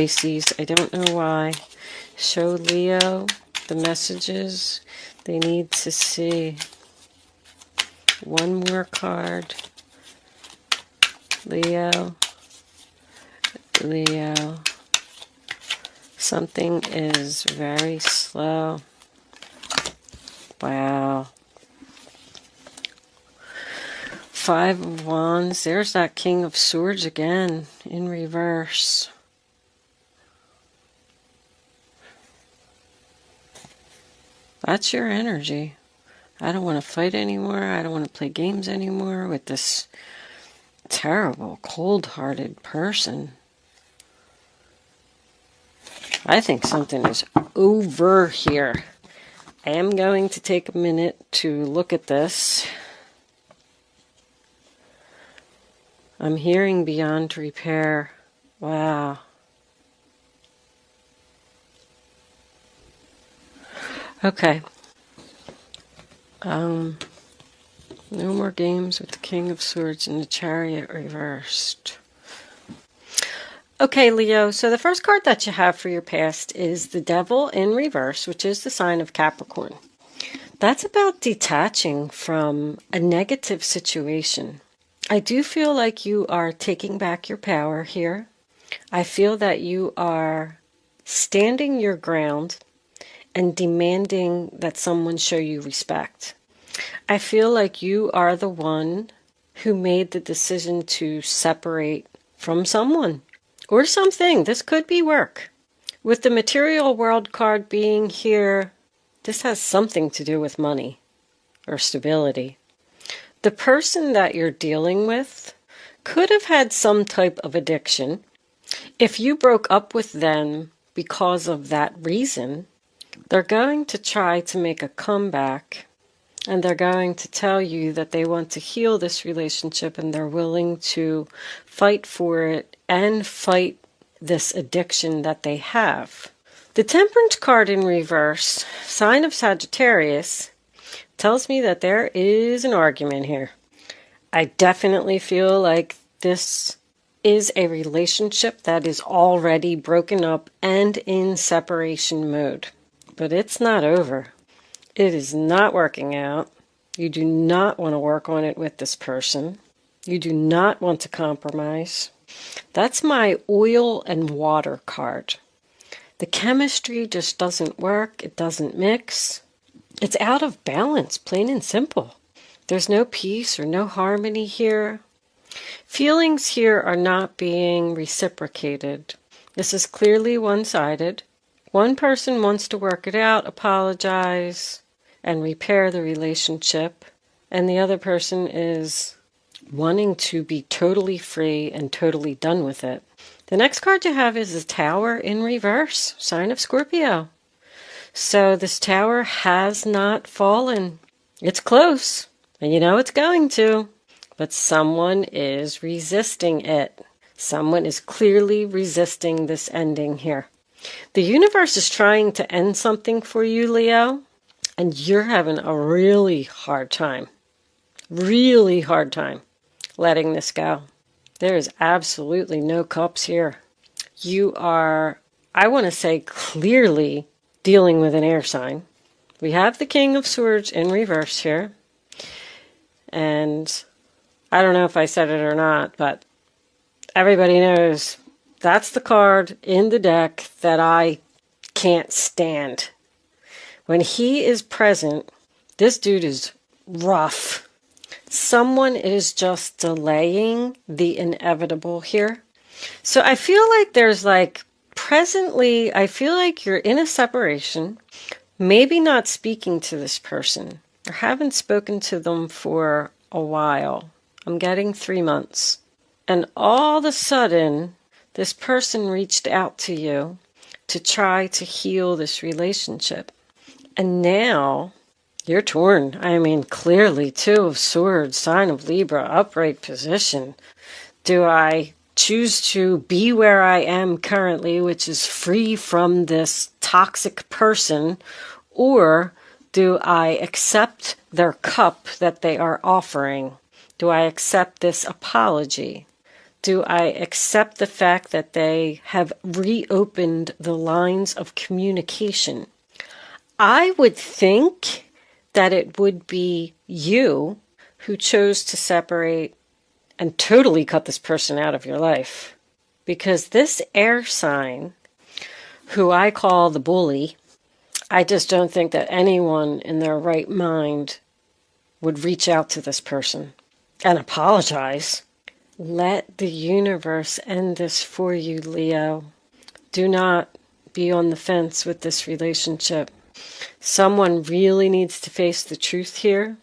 Pisces, I don't know why. Show Leo the messages they need to see. One more card. Leo. Leo. Something is very slow. Wow. Five of Wands. There's that King of Swords again in reverse. That's your energy. I don't want to fight anymore. I don't want to play games anymore with this terrible, cold-hearted person. I think something is over here. I am going to take a minute to look at this. I'm hearing beyond repair. Wow. Okay. No more games with the King of Swords and the Chariot reversed. Okay, Leo, so the first card that you have for your past is the Devil in reverse, which is the sign of Capricorn. That's about detaching from a negative situation. I do feel like you are taking back your power here. I feel that you are standing your ground and demanding that someone show you respect. I feel like you are the one who made the decision to separate from someone or something. This could be work. With the material world card being here, this has something to do with money or stability. The person that you're dealing with could have had some type of addiction. If you broke up with them because of that reason, they're going to try to make a comeback, and they're going to tell you that they want to heal this relationship and they're willing to fight for it and fight this addiction that they have. The Temperance card in reverse, sign of Sagittarius, tells me that there is an argument here. I definitely feel like this is a relationship that is already broken up and in separation mode. But it's not over. It is not working out. You do not want to work on it with this person. You do not want to compromise. That's my oil and water card. The chemistry just doesn't work. It doesn't mix. It's out of balance, plain and simple. There's no peace or no harmony here. Feelings here are not being reciprocated. This is clearly one-sided. One person wants to work it out, apologize, and repair the relationship, and the other person is wanting to be totally free and totally done with it. The next card you have is the Tower in reverse, sign of Scorpio. So this tower has not fallen. It's close, and you know it's going to, but someone is resisting it. Someone is clearly resisting this ending here. The universe is trying to end something for you, Leo, and you're having a really hard time letting this go. There is absolutely no cups here. You are, I want to say, clearly dealing with an air sign. We have the King of Swords in reverse here, and I don't know if I said it or not, but everybody knows that's the card in the deck that I can't stand. When he is present, this dude is rough. Someone is just delaying the inevitable here. So I feel like there's presently, I feel like you're in a separation, maybe not speaking to this person, or haven't spoken to them for a while. I'm getting 3 months. And all of a sudden, this person reached out to you to try to heal this relationship. And now you're torn. I mean, clearly, 2 of Swords, sign of Libra, upright position. Do I choose to be where I am currently, which is free from this toxic person, or do I accept their cup that they are offering? Do I accept this apology? Do I accept the fact that they have reopened the lines of communication? I would think that it would be you who chose to separate and totally cut this person out of your life. Because this air sign, who I call the bully, I just don't think that anyone in their right mind would reach out to this person and apologize. Let the universe end this for you, Leo. Do not be on the fence with this relationship. Someone really needs to face the truth here.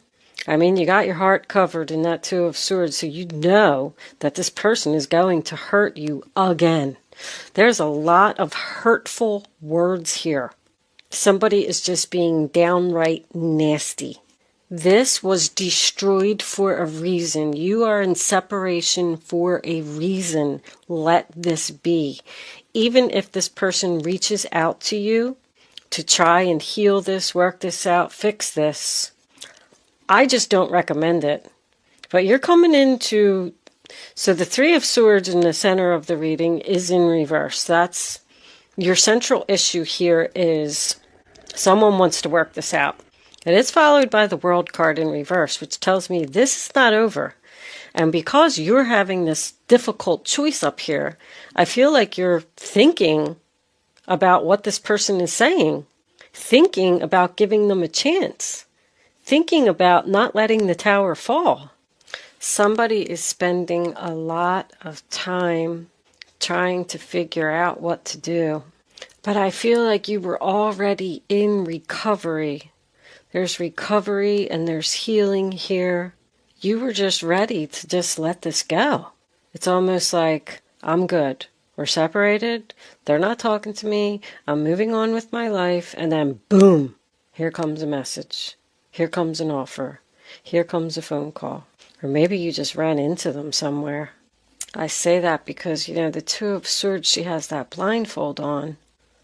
I mean, you got your heart covered in that Two of Swords, so you know that this person is going to hurt you again. There's a lot of hurtful words here. Somebody is just being downright nasty. This was destroyed for a reason. You are in separation for a reason. Let this be. Even if this person reaches out to you to try and heal this, work this out, fix this, I just don't recommend it. But you're coming into... So the Three of Swords in the center of the reading is in reverse. That's your central issue here is someone wants to work this out. It is followed by the World card in reverse, which tells me this is not over. And because you're having this difficult choice up here, I feel like you're thinking about what this person is saying, thinking about giving them a chance, thinking about not letting the tower fall. Somebody is spending a lot of time trying to figure out what to do. But I feel like you were already in recovery. There's recovery and there's healing here. You were just ready to just let this go. It's almost like, I'm good. We're separated. They're not talking to me. I'm moving on with my life. And then boom, here comes a message. Here comes an offer. Here comes a phone call. Or maybe you just ran into them somewhere. I say that because, the Two of Swords, she has that blindfold on.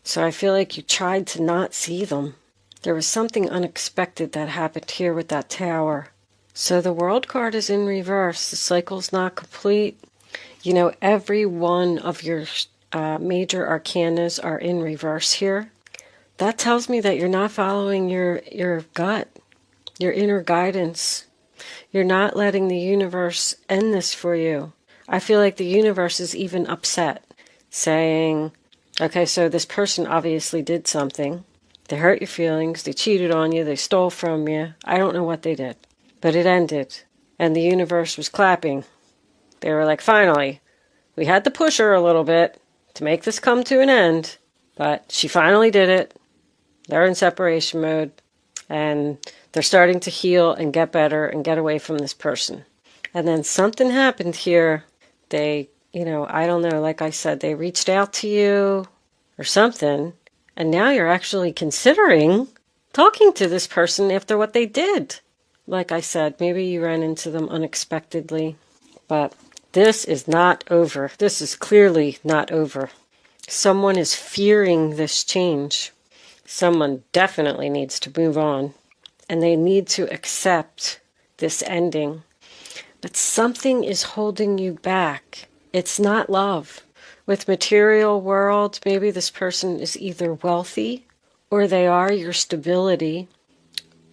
So I feel like you tried to not see them. There was something unexpected that happened here with that tower. So the World card is in reverse. The cycle's not complete. Every one of your major arcanas are in reverse here. That tells me that you're not following your gut, your inner guidance. You're not letting the universe end this for you. I feel like the universe is even upset, saying, okay, so this person obviously did something. They hurt your feelings, they cheated on you, they stole from you. I don't know what they did. But it ended, and the universe was clapping. They were like, finally, we had to push her a little bit to make this come to an end, but she finally did it. They're in separation mode, and they're starting to heal and get better and get away from this person. And then something happened here. They, I don't know, like I said, they reached out to you or something, and now you're actually considering talking to this person after what they did. Like I said, maybe you ran into them unexpectedly, but this is not over. This is clearly not over. Someone is fearing this change. Someone definitely needs to move on, and they need to accept this ending. But something is holding you back. It's not love. With material world, maybe this person is either wealthy or they are your stability,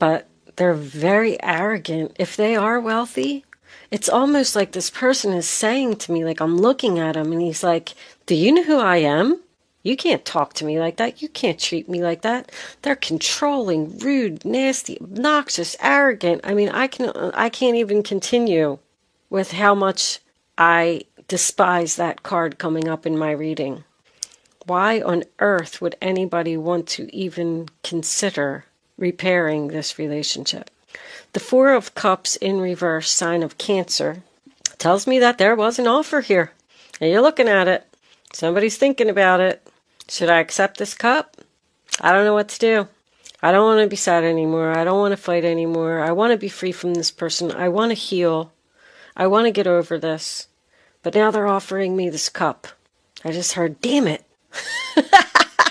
but they're very arrogant. If they are wealthy, it's almost like this person is saying to me, like I'm looking at him and he's like, do you know who I am? You can't talk to me like that. You can't treat me like that. They're controlling, rude, nasty, obnoxious, arrogant. I mean, I can't even continue with how much I despise that card coming up in my reading. Why on earth would anybody want to even consider repairing this relationship? The Four of Cups in reverse, sign of Cancer, tells me that there was an offer here. And you're looking at it. Somebody's thinking about it. Should I accept this cup? I don't know what to do. I don't want to be sad anymore. I don't want to fight anymore. I want to be free from this person. I want to heal. I want to get over this. But now they're offering me this cup. I just heard, damn it.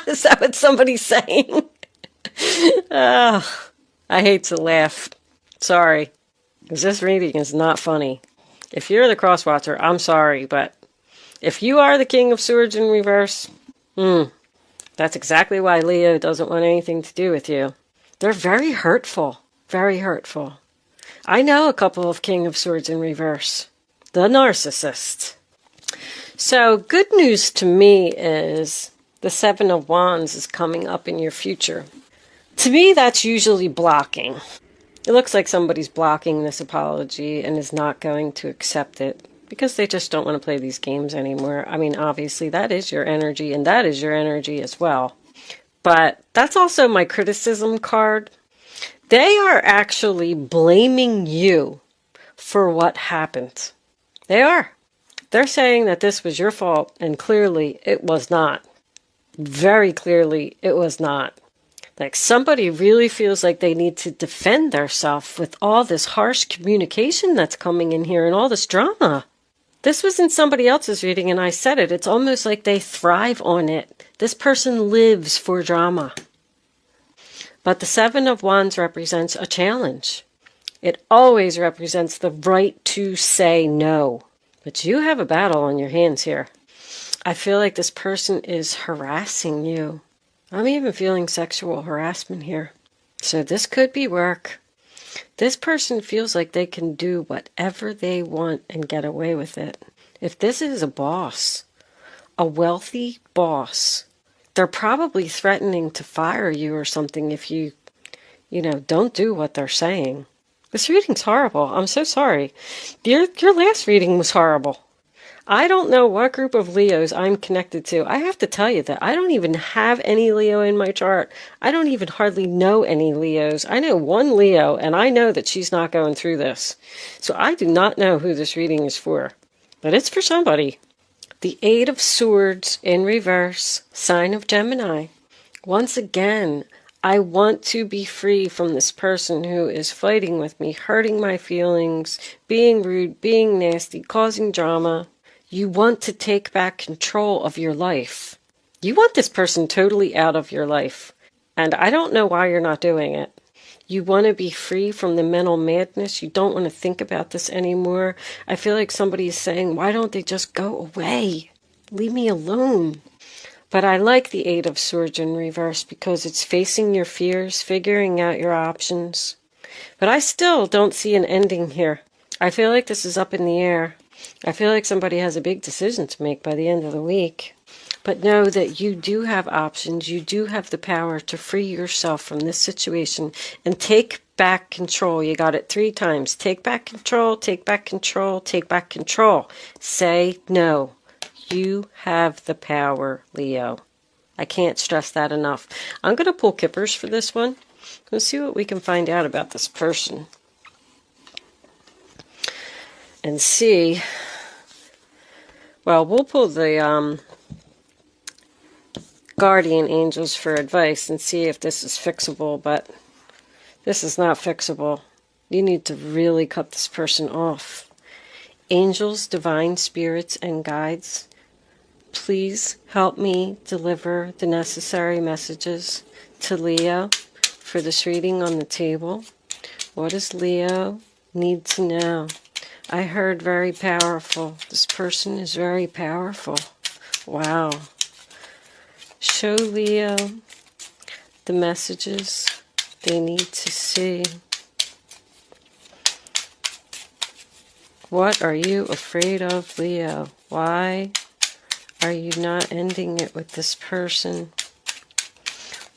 Is that what somebody's saying? Oh, I hate to laugh. Sorry. Because this reading is not funny. If you're the cross watcher, I'm sorry, but If you are the King of Swords in reverse, that's exactly why Leo doesn't want anything to do with you. They're very hurtful. Very hurtful. I know a couple of King of Swords in reverse. The narcissist. So, good news to me is the Seven of Wands is coming up in your future. To me, that's usually blocking. It looks like somebody's blocking this apology and is not going to accept it because they just don't want to play these games anymore. I mean, obviously, that is your energy, and that is your energy as well. But that's also my criticism card. They are actually blaming you for what happened. They are. They're saying that this was your fault, and clearly it was not. Very clearly it was not. Like somebody really feels like they need to defend themselves with all this harsh communication that's coming in here and all this drama. This was in somebody else's reading and I said it. It's almost like they thrive on it. This person lives for drama. But the Seven of Wands represents a challenge. It always represents the right to say no. But you have a battle on your hands here. I feel like this person is harassing you. I'm even feeling sexual harassment here. So this could be work. This person feels like they can do whatever they want and get away with it. If this is a boss, a wealthy boss, they're probably threatening to fire you or something if you don't do what they're saying. This reading's horrible. I'm so sorry. Your last reading was horrible. I don't know what group of Leos I'm connected to. I have to tell you that I don't even have any Leo in my chart. I don't even hardly know any Leos. I know one Leo, and I know that she's not going through this. So I do not know who this reading is for. But it's for somebody. The Eight of Swords in reverse, sign of Gemini. Once again, I want to be free from this person who is fighting with me, hurting my feelings, being rude, being nasty, causing drama. You want to take back control of your life. You want this person totally out of your life. And I don't know why you're not doing it. You want to be free from the mental madness. You don't want to think about this anymore. I feel like somebody is saying, why don't they just go away? Leave me alone. But I like the Eight of Swords in reverse because it's facing your fears, figuring out your options. But I still don't see an ending here. I feel like this is up in the air. I feel like somebody has a big decision to make by the end of the week. But know that you do have options. You do have the power to free yourself from this situation and take back control. You got it 3 times. Take back control, take back control, take back control. Say no. You have the power, Leo. I can't stress that enough. I'm going to pull Kippers for this one. Let's see what we can find out about this person. And see. Well, we'll pull the guardian angels for advice and see if this is fixable, but this is not fixable. You need to really cut this person off. Angels, divine spirits, and guides, please help me deliver the necessary messages to Leo for this reading on the table. What does Leo need to know? I heard very powerful. This person is very powerful. Wow. Show Leo the messages they need to see. What are you afraid of, Leo? Why are you not ending it with this person?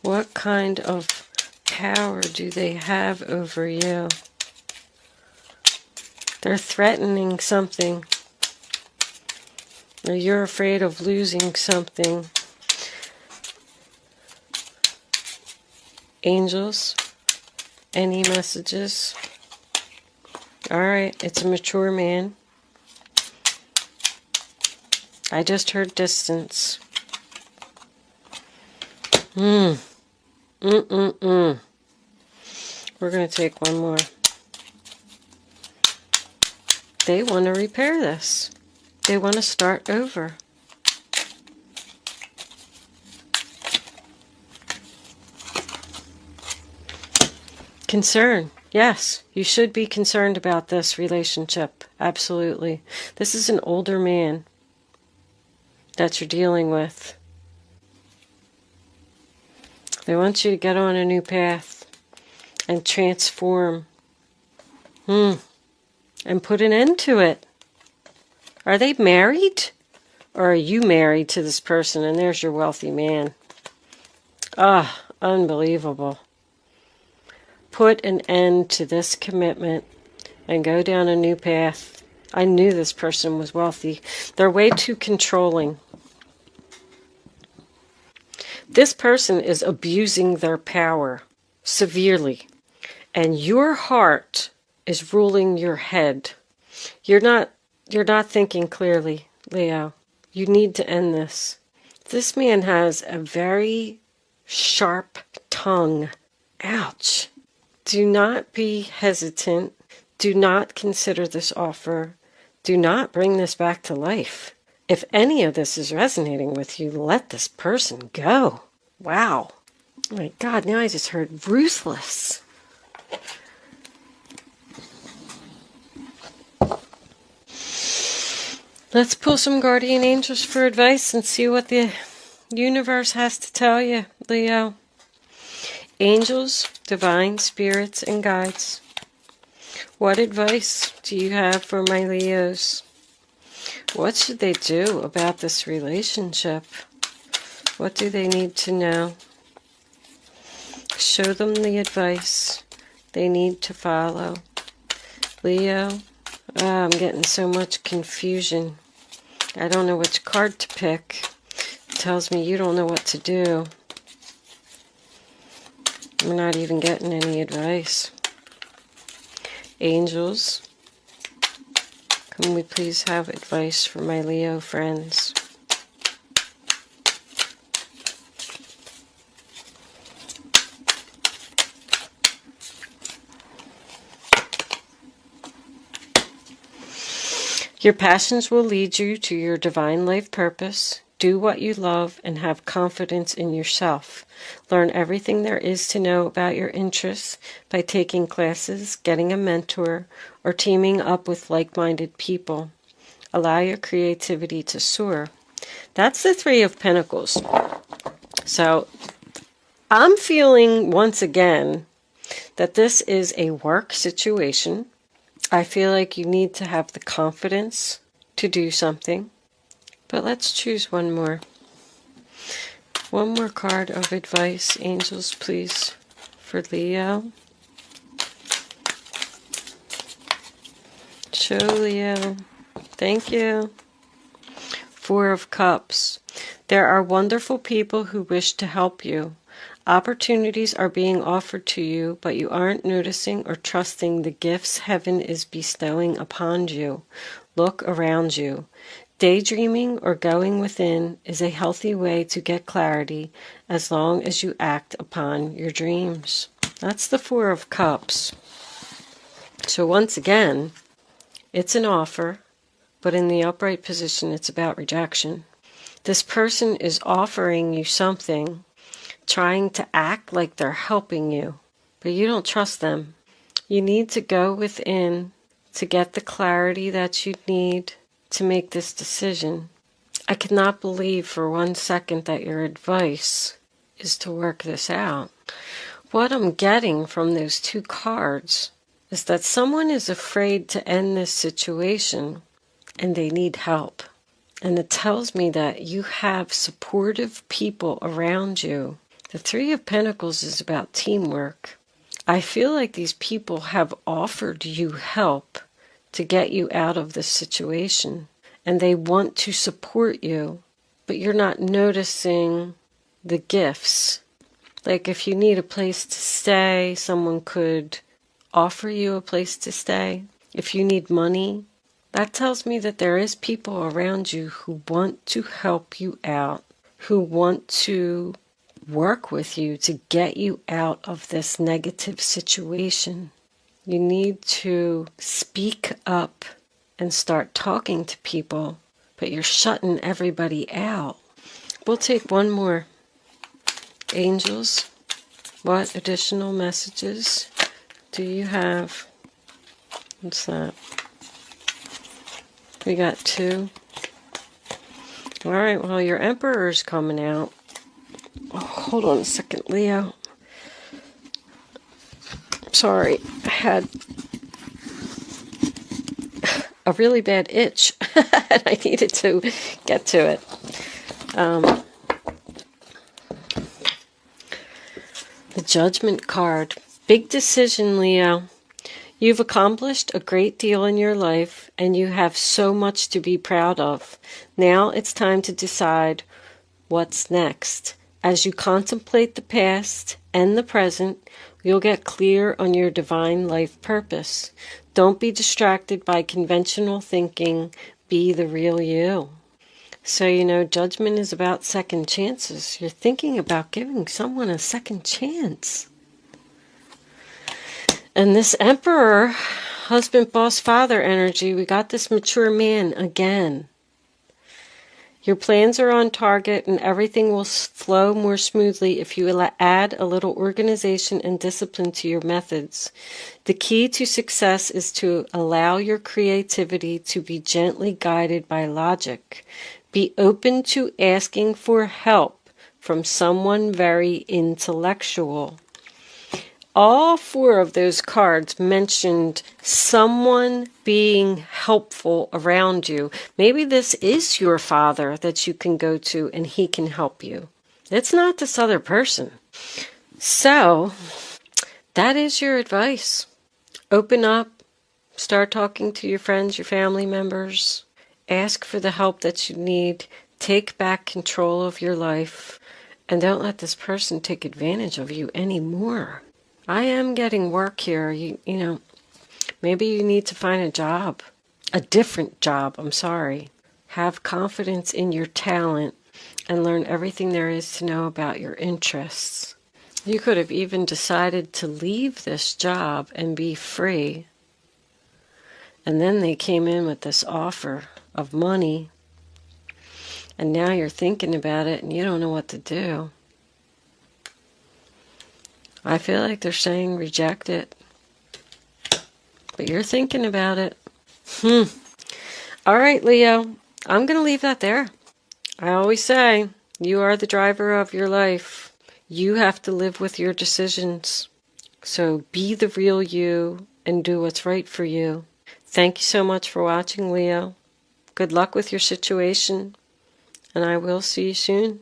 What kind of power do they have over you? They're threatening something. Or you're afraid of losing something. Angels, any messages? Alright, it's a mature man. I just heard distance. We're going to take one more. They want to repair this. They want to start over. Concern. Yes, you should be concerned about this relationship. Absolutely. This is an older man. that you're dealing with. They want you to get on a new path and transform. And put an end to it. Are they married? Or are you married to this person and there's your wealthy man? Ah, unbelievable. Put an end to this commitment and go down a new path. I knew this person was wealthy. They're way too controlling. This person is abusing their power severely. And your heart is ruling your head. You're not thinking clearly, Leo. You need to end this. This man has a very sharp tongue. Ouch. Do not be hesitant. Do not consider this offer. Do not bring this back to life. If any of this is resonating with you, let this person go. Wow. Oh my God, now I just heard ruthless. Let's pull some guardian angels for advice and see what the universe has to tell you, Leo. Angels, divine spirits, and guides. What advice do you have for my Leos? What should they do about this relationship? What do they need to know? Show them the advice they need to follow. Leo, I'm getting so much confusion. I don't know which card to pick. It tells me you don't know what to do. We're not even getting any advice. Angels, can we please have advice for my Leo friends? Your passions will lead you to your divine life purpose. Do what you love and have confidence in yourself. Learn everything there is to know about your interests by taking classes, getting a mentor, or teaming up with like-minded people. Allow your creativity to soar. That's the Three of Pentacles. So I'm feeling once again that this is a work situation. I feel like you need to have the confidence to do something. But let's choose one more. One more card of advice, angels, please, for Leo. Show Leo. Thank you. Four of Cups. There are wonderful people who wish to help you. Opportunities are being offered to you, but you aren't noticing or trusting the gifts heaven is bestowing upon you. Look around you. Daydreaming or going within is a healthy way to get clarity as long as you act upon your dreams. That's the Four of Cups. So once again, it's an offer, but in the upright position, it's about rejection. This person is offering you something, trying to act like they're helping you, but you don't trust them. You need to go within to get the clarity that you need to make this decision. I cannot believe for 1 second that your advice is to work this out. What I'm getting from those two cards is that someone is afraid to end this situation and they need help. And it tells me that you have supportive people around you. The Three of Pentacles is about teamwork. I feel like these people have offered you help to get you out of this situation. And they want to support you, but you're not noticing the gifts. Like if you need a place to stay, someone could offer you a place to stay. If you need money, that tells me that there is people around you who want to help you out, who want to work with you to get you out of this negative situation. You need to speak up and start talking to people, but you're shutting everybody out. We'll take one more. Angels, what additional messages do you have? What's that? We got two. All right, well, your Emperor is coming out. Oh, hold on a second, Leo. Sorry, I had a really bad itch and I needed to get to it. The Judgment card. Big decision, Leo. You've accomplished a great deal in your life and you have so much to be proud of. Now it's time to decide what's next. As you contemplate the past and the present, you'll get clear on your divine life purpose. Don't be distracted by conventional thinking. Be the real you. So, judgment is about second chances. You're thinking about giving someone a second chance. And this Emperor, husband, boss, father energy, we got this mature man again. Your plans are on target and everything will flow more smoothly if you add a little organization and discipline to your methods. The key to success is to allow your creativity to be gently guided by logic. Be open to asking for help from someone very intellectual. All four of those cards mentioned someone being helpful around you. Maybe this is your father that you can go to and he can help you. It's not this other person. So, that is your advice. Open up. Start talking to your friends, your family members. Ask for the help that you need. Take back control of your life. And don't let this person take advantage of you anymore. I am getting work here. You know, maybe you need to find a job. A different job, I'm sorry. Have confidence in your talent and learn everything there is to know about your interests. You could have even decided to leave this job and be free. And then they came in with this offer of money. And now you're thinking about it and you don't know what to do. I feel like they're saying reject it. But you're thinking about it. All right, Leo. I'm going to leave that there. I always say, you are the driver of your life. You have to live with your decisions. So be the real you and do what's right for you. Thank you so much for watching, Leo. Good luck with your situation. And I will see you soon.